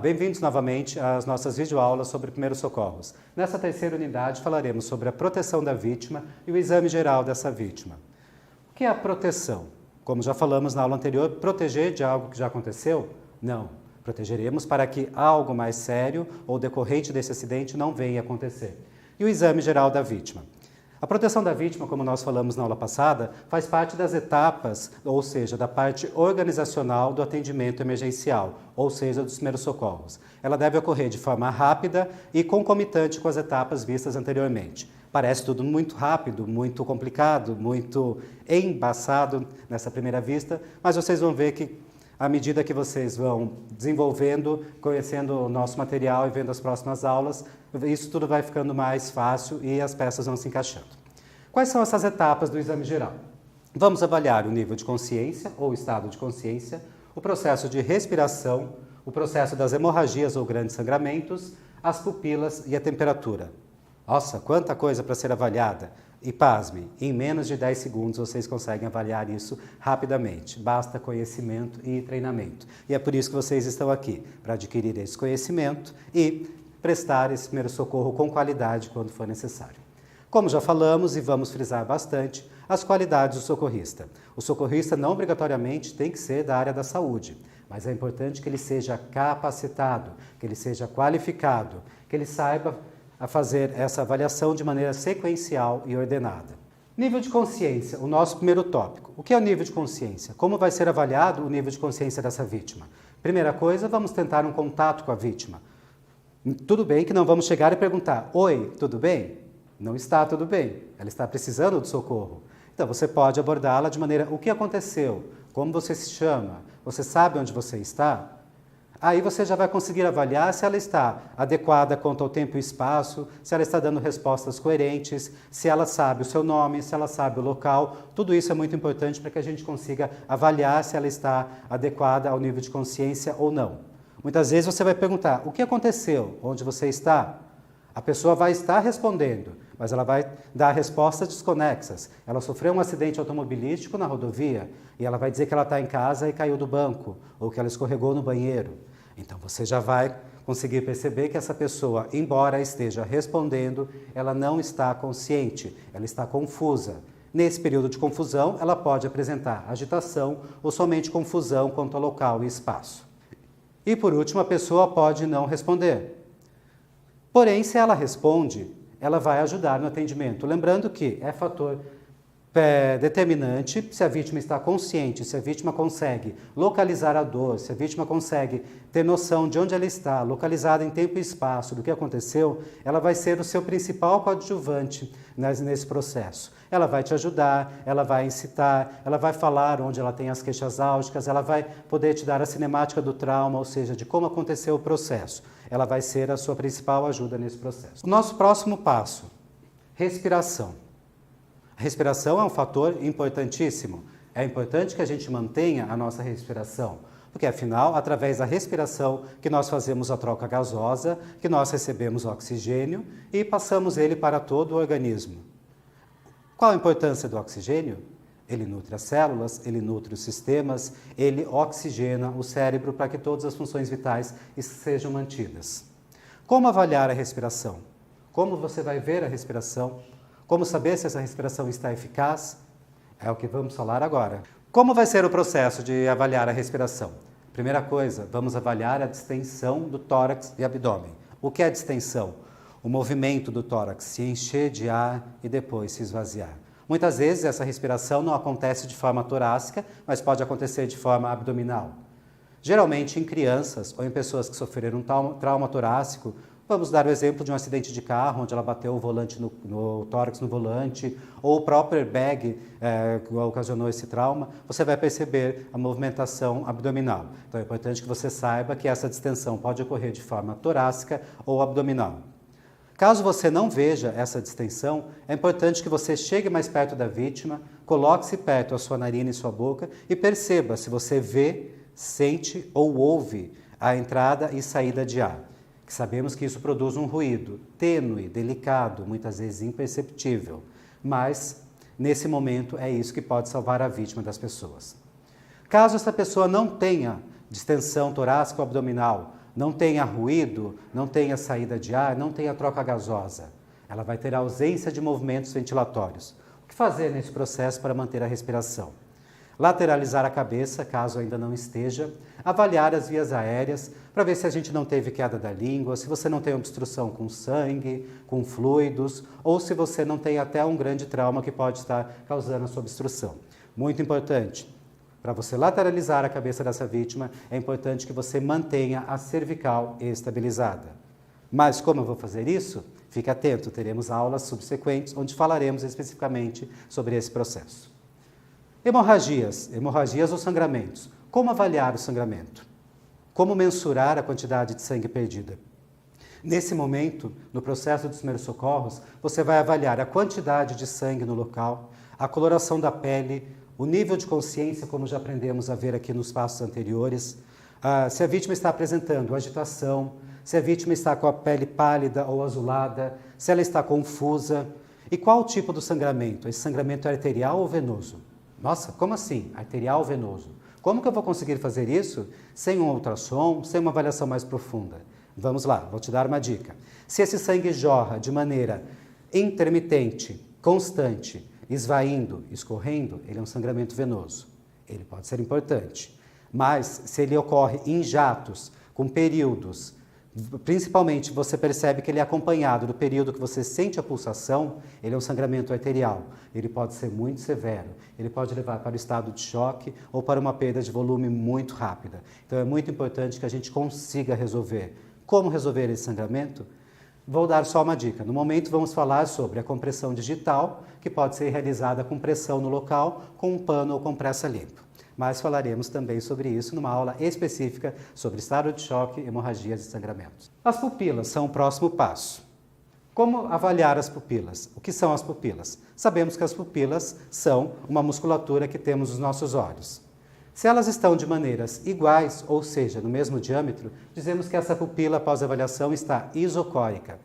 Bem-vindos novamente às nossas videoaulas sobre primeiros socorros. Nessa terceira unidade falaremos sobre a proteção da vítima e o exame geral dessa vítima. O que é a proteção? Como já falamos na aula anterior, proteger de algo que já aconteceu? Não. Protegeremos para que algo mais sério ou decorrente desse acidente não venha a acontecer. E o exame geral da vítima? A proteção da vítima, como nós falamos na aula passada, faz parte das etapas, ou seja, da parte organizacional do atendimento emergencial, ou seja, dos primeiros socorros. Ela deve ocorrer de forma rápida e concomitante com as etapas vistas anteriormente. Parece tudo muito rápido, muito complicado, muito embaçado nessa primeira vista, mas vocês vão ver que à medida que vocês vão desenvolvendo, conhecendo o nosso material e vendo as próximas aulas, isso tudo vai ficando mais fácil e as peças vão se encaixando. Quais são essas etapas do exame geral? Vamos avaliar o nível de consciência ou estado de consciência, o processo de respiração, o processo das hemorragias ou grandes sangramentos, as pupilas e a temperatura. Nossa, quanta coisa para ser avaliada! E pasme, em menos de 10 segundos vocês conseguem avaliar isso rapidamente. Basta conhecimento e treinamento. E é por isso que vocês estão aqui, para adquirir esse conhecimento e prestar esse primeiro socorro com qualidade quando for necessário. Como já falamos e vamos frisar bastante, as qualidades do socorrista. O socorrista não obrigatoriamente tem que ser da área da saúde, mas é importante que ele seja capacitado, que ele seja qualificado, que ele saiba a fazer essa avaliação de maneira sequencial e ordenada. Nível de consciência, o nosso primeiro tópico. O que é o nível de consciência? Como vai ser avaliado o nível de consciência dessa vítima? Primeira coisa, vamos tentar um contato com a vítima. Tudo bem que não vamos chegar e perguntar: oi, tudo bem? Não está tudo bem, ela está precisando de socorro. Então você pode abordá-la de maneira: o que aconteceu? Como você se chama? Você sabe onde você está? Aí você já vai conseguir avaliar se ela está adequada quanto ao tempo e espaço, se ela está dando respostas coerentes, se ela sabe o seu nome, se ela sabe o local. Tudo isso é muito importante para que a gente consiga avaliar se ela está adequada ao nível de consciência ou não. Muitas vezes você vai perguntar: o que aconteceu? Onde você está? A pessoa vai estar respondendo, mas ela vai dar respostas desconexas. Ela sofreu um acidente automobilístico na rodovia e ela vai dizer que ela está em casa e caiu do banco, ou que ela escorregou no banheiro. Então você já vai conseguir perceber que essa pessoa, embora esteja respondendo, ela não está consciente, ela está confusa. Nesse período de confusão, ela pode apresentar agitação ou somente confusão quanto ao local e espaço. E por último, a pessoa pode não responder. Porém, se ela responde, ela vai ajudar no atendimento. Lembrando que é fator determinante se a vítima está consciente, se a vítima consegue localizar a dor, se a vítima consegue ter noção de onde ela está, localizada em tempo e espaço, do que aconteceu, ela vai ser o seu principal coadjuvante nesse processo. Ela vai te ajudar, ela vai incitar, ela vai falar onde ela tem as queixas álgicas, ela vai poder te dar a cinemática do trauma, ou seja, de como aconteceu o processo. Ela vai ser a sua principal ajuda nesse processo. O nosso próximo passo, respiração. A respiração é um fator importantíssimo. É importante que a gente mantenha a nossa respiração, porque afinal, através da respiração que nós fazemos a troca gasosa, que nós recebemos oxigênio e passamos ele para todo o organismo. Qual a importância do oxigênio? Ele nutre as células, ele nutre os sistemas, ele oxigena o cérebro para que todas as funções vitais sejam mantidas. Como avaliar a respiração? Como você vai ver a respiração? Como saber se essa respiração está eficaz? É o que vamos falar agora. Como vai ser o processo de avaliar a respiração? Primeira coisa, vamos avaliar a distensão do tórax e abdômen. O que é distensão? O movimento do tórax se encher de ar e depois se esvaziar. Muitas vezes essa respiração não acontece de forma torácica, mas pode acontecer de forma abdominal. Geralmente em crianças ou em pessoas que sofreram um trauma torácico, vamos dar o exemplo de um acidente de carro, onde ela bateu o volante no tórax no volante, ou o próprio airbag que ocasionou esse trauma, você vai perceber a movimentação abdominal. Então é importante que você saiba que essa distensão pode ocorrer de forma torácica ou abdominal. Caso você não veja essa distensão, é importante que você chegue mais perto da vítima, coloque-se perto a sua narina e sua boca e perceba se você vê, sente ou ouve a entrada e saída de ar. Sabemos que isso produz um ruído tênue, delicado, muitas vezes imperceptível, mas nesse momento é isso que pode salvar a vítima das pessoas. Caso essa pessoa não tenha distensão torácica ou abdominal, não tenha ruído, não tenha saída de ar, não tenha troca gasosa. Ela vai ter ausência de movimentos ventilatórios. O que fazer nesse processo para manter a respiração? Lateralizar a cabeça, caso ainda não esteja, avaliar as vias aéreas para ver se a gente não teve queda da língua, se você não tem obstrução com sangue, com fluidos, ou se você não tem até um grande trauma que pode estar causando essa obstrução. Muito importante, para você lateralizar a cabeça dessa vítima, é importante que você mantenha a cervical estabilizada. Mas como eu vou fazer isso? Fique atento, teremos aulas subsequentes onde falaremos especificamente sobre esse processo. Hemorragias ou sangramentos. Como avaliar o sangramento? Como mensurar a quantidade de sangue perdida? Nesse momento, no processo dos primeiros socorros, você vai avaliar a quantidade de sangue no local, a coloração da pele, o nível de consciência, como já aprendemos a ver aqui nos passos anteriores, se a vítima está apresentando agitação, se a vítima está com a pele pálida ou azulada, se ela está confusa, e qual o tipo do sangramento? Esse sangramento é arterial ou venoso? Nossa, como assim? Arterial ou venoso? Como que eu vou conseguir fazer isso sem um ultrassom, sem uma avaliação mais profunda? Vamos lá, vou te dar uma dica. Se esse sangue jorra de maneira intermitente, constante, esvaindo, escorrendo, ele é um sangramento venoso. Ele pode ser importante. Mas se ele ocorre em jatos, com períodos, principalmente você percebe que ele é acompanhado do período que você sente a pulsação, ele é um sangramento arterial. Ele pode ser muito severo, ele pode levar para o estado de choque ou para uma perda de volume muito rápida. Então é muito importante que a gente consiga resolver. Como resolver esse sangramento? Vou dar só uma dica. No momento vamos falar sobre a compressão digital, que pode ser realizada com pressão no local, com um pano ou compressa limpa. Mas falaremos também sobre isso numa aula específica sobre estado de choque, hemorragias e sangramentos. As pupilas são o próximo passo. Como avaliar as pupilas? O que são as pupilas? Sabemos que as pupilas são uma musculatura que temos nos nossos olhos. Se elas estão de maneiras iguais, ou seja, no mesmo diâmetro, dizemos que essa pupila após avaliação está isocórica.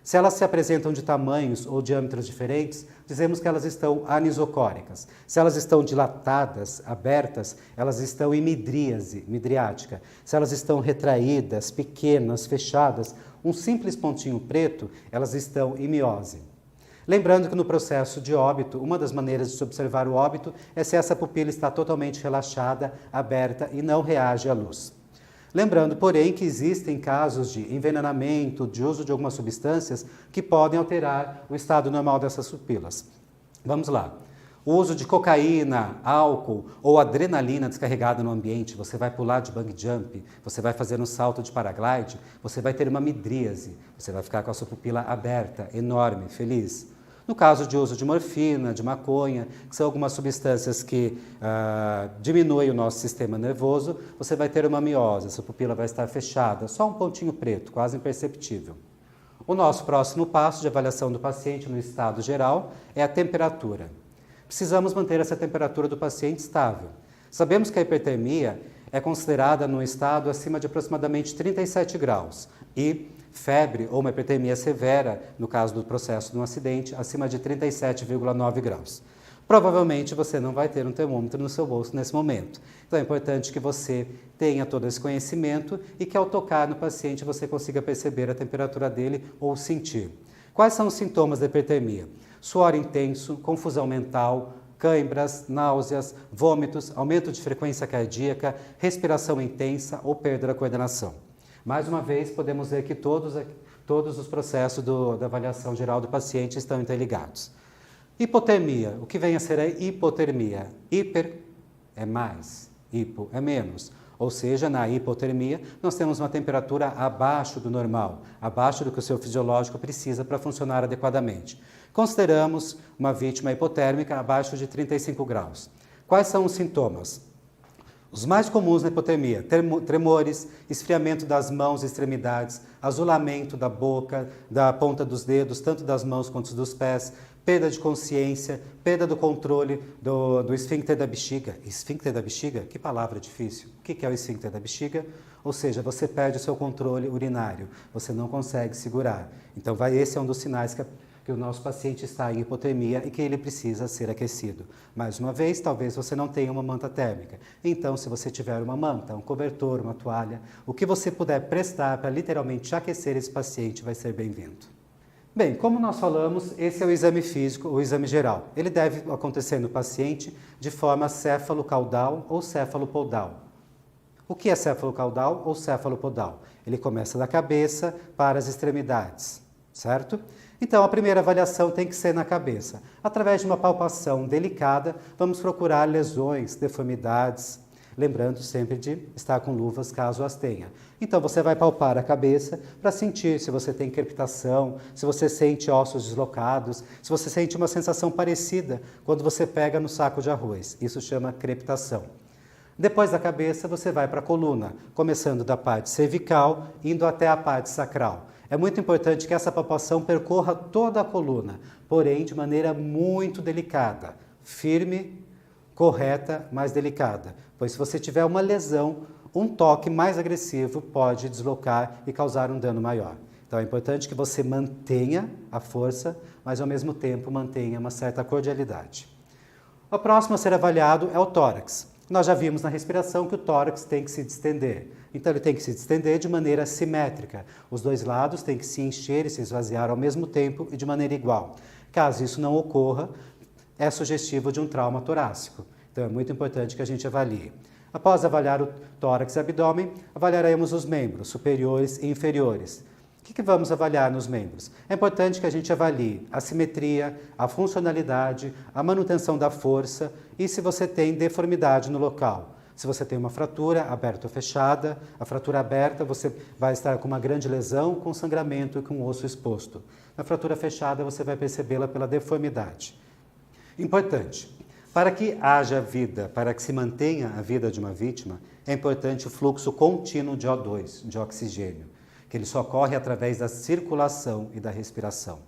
Se elas se apresentam de tamanhos ou diâmetros diferentes, dizemos que elas estão anisocóricas. Se elas estão dilatadas, abertas, elas estão em midríase, midriática. Se elas estão retraídas, pequenas, fechadas, um simples pontinho preto, elas estão em miose. Lembrando que no processo de óbito, uma das maneiras de se observar o óbito é se essa pupila está totalmente relaxada, aberta e não reage à luz. Lembrando, porém, que existem casos de envenenamento, de uso de algumas substâncias que podem alterar o estado normal dessas pupilas. Vamos lá. O uso de cocaína, álcool ou adrenalina descarregada no ambiente, você vai pular de bungee jump, você vai fazer um salto de paraglide, você vai ter uma midríase, você vai ficar com a sua pupila aberta, enorme, feliz. No caso de uso de morfina, de maconha, que são algumas substâncias que diminuem o nosso sistema nervoso, você vai ter uma miose, essa pupila vai estar fechada, só um pontinho preto, quase imperceptível. O nosso próximo passo de avaliação do paciente no estado geral é a temperatura. Precisamos manter essa temperatura do paciente estável. Sabemos que a hipertermia é considerada num estado acima de aproximadamente 37 graus e febre ou uma hipertermia severa, no caso do processo de um acidente, acima de 37,9 graus. Provavelmente você não vai ter um termômetro no seu bolso nesse momento. Então é importante que você tenha todo esse conhecimento e que ao tocar no paciente você consiga perceber a temperatura dele ou sentir. Quais são os sintomas da hipertermia? Suor intenso, confusão mental, cãibras, náuseas, vômitos, aumento de frequência cardíaca, respiração intensa ou perda da coordenação. Mais uma vez, podemos ver que todos os processos da avaliação geral do paciente estão interligados. Hipotermia. O que vem a ser a hipotermia? Hiper é mais, hipo é menos. Ou seja, na hipotermia, nós temos uma temperatura abaixo do normal, abaixo do que o seu fisiológico precisa para funcionar adequadamente. Consideramos uma vítima hipotérmica abaixo de 35 graus. Quais são os sintomas? Os mais comuns na hipotermia: tremores, esfriamento das mãos e extremidades, azulamento da boca, da ponta dos dedos, tanto das mãos quanto dos pés, perda de consciência, perda do controle do esfíncter da bexiga. Esfíncter da bexiga? Que palavra difícil. O que é o esfíncter da bexiga? Ou seja, você perde o seu controle urinário, você não consegue segurar. Então, esse é um dos sinais que que o nosso paciente está em hipotermia e que ele precisa ser aquecido. Mais uma vez, talvez você não tenha uma manta térmica. Então, se você tiver uma manta, um cobertor, uma toalha, o que você puder prestar para literalmente aquecer esse paciente vai ser bem-vindo. Bem, como nós falamos, esse é o exame físico, o exame geral. Ele deve acontecer no paciente de forma céfalo-caudal ou céfalo-podal. O que é céfalo-caudal ou céfalo-podal? Ele começa da cabeça para as extremidades, certo? Então, a primeira avaliação tem que ser na cabeça. Através de uma palpação delicada, vamos procurar lesões, deformidades, lembrando sempre de estar com luvas caso as tenha. Então, você vai palpar a cabeça para sentir se você tem crepitação, se você sente ossos deslocados, se você sente uma sensação parecida quando você pega no saco de arroz. Isso chama crepitação. Depois da cabeça, você vai para a coluna, começando da parte cervical, indo até a parte sacral. É muito importante que essa palpação percorra toda a coluna, porém de maneira muito delicada, firme, correta, mas delicada. Pois se você tiver uma lesão, um toque mais agressivo pode deslocar e causar um dano maior. Então é importante que você mantenha a força, mas ao mesmo tempo mantenha uma certa cordialidade. O próximo a ser avaliado é o tórax. Nós já vimos na respiração que o tórax tem que se distender. Então ele tem que se distender de maneira simétrica. Os dois lados têm que se encher e se esvaziar ao mesmo tempo e de maneira igual. Caso isso não ocorra, é sugestivo de um trauma torácico. Então é muito importante que a gente avalie. Após avaliar o tórax e abdômen, avaliaremos os membros superiores e inferiores. O que vamos avaliar nos membros? É importante que a gente avalie a simetria, a funcionalidade, a manutenção da força e se você tem deformidade no local. Se você tem uma fratura aberta ou fechada, a fratura aberta você vai estar com uma grande lesão, com sangramento e com o osso exposto. Na fratura fechada você vai percebê-la pela deformidade. Importante, para que haja vida, para que se mantenha a vida de uma vítima, é importante o fluxo contínuo de O2, de oxigênio, que ele só ocorre através da circulação e da respiração.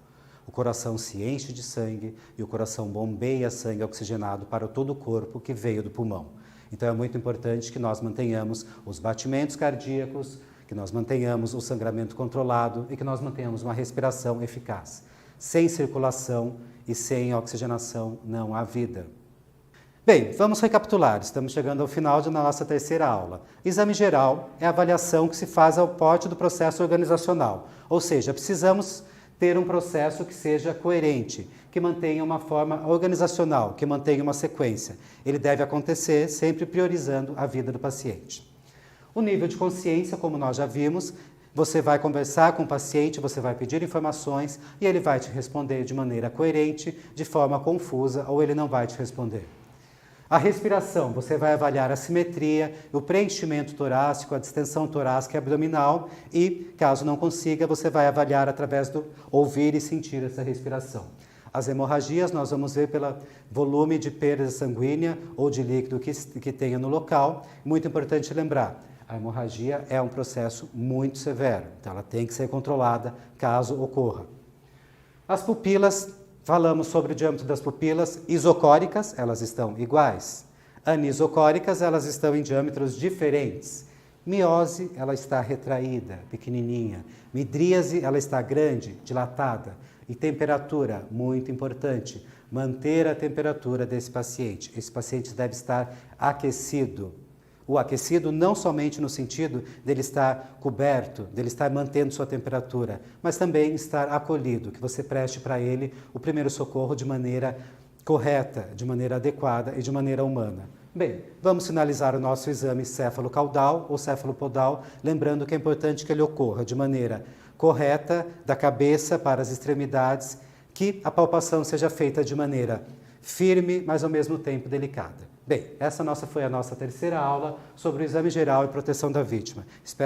O coração se enche de sangue e o coração bombeia sangue oxigenado para todo o corpo que veio do pulmão. Então é muito importante que nós mantenhamos os batimentos cardíacos, que nós mantenhamos o sangramento controlado e que nós mantenhamos uma respiração eficaz. Sem circulação e sem oxigenação não há vida. Bem, vamos recapitular. Estamos chegando ao final da nossa terceira aula. Exame geral é a avaliação que se faz ao porte do processo organizacional, ou seja, precisamos ter um processo que seja coerente, que mantenha uma forma organizacional, que mantenha uma sequência. Ele deve acontecer sempre priorizando a vida do paciente. O nível de consciência, como nós já vimos, você vai conversar com o paciente, você vai pedir informações e ele vai te responder de maneira coerente, de forma confusa ou ele não vai te responder. A respiração, você vai avaliar a simetria, o preenchimento torácico, a distensão torácica e abdominal e, caso não consiga, você vai avaliar através do ouvir e sentir essa respiração. As hemorragias nós vamos ver pelo volume de perda sanguínea ou de líquido que tenha no local. Muito importante lembrar, a hemorragia é um processo muito severo, então ela tem que ser controlada caso ocorra. As pupilas, falamos sobre o diâmetro das pupilas isocóricas, elas estão iguais. Anisocóricas, elas estão em diâmetros diferentes. Miose, ela está retraída, pequenininha. Midríase, ela está grande, dilatada. E temperatura, muito importante, manter a temperatura desse paciente. Esse paciente deve estar aquecido. O aquecido não somente no sentido dele estar coberto, dele estar mantendo sua temperatura, mas também estar acolhido, que você preste para ele o primeiro socorro de maneira correta, de maneira adequada e de maneira humana. Bem, vamos finalizar o nosso exame céfalo-caudal ou céfalo-podal, lembrando que é importante que ele ocorra de maneira correta, da cabeça para as extremidades, que a palpação seja feita de maneira firme, mas ao mesmo tempo delicada. Bem, essa foi a nossa terceira aula sobre o exame geral e proteção da vítima. Espero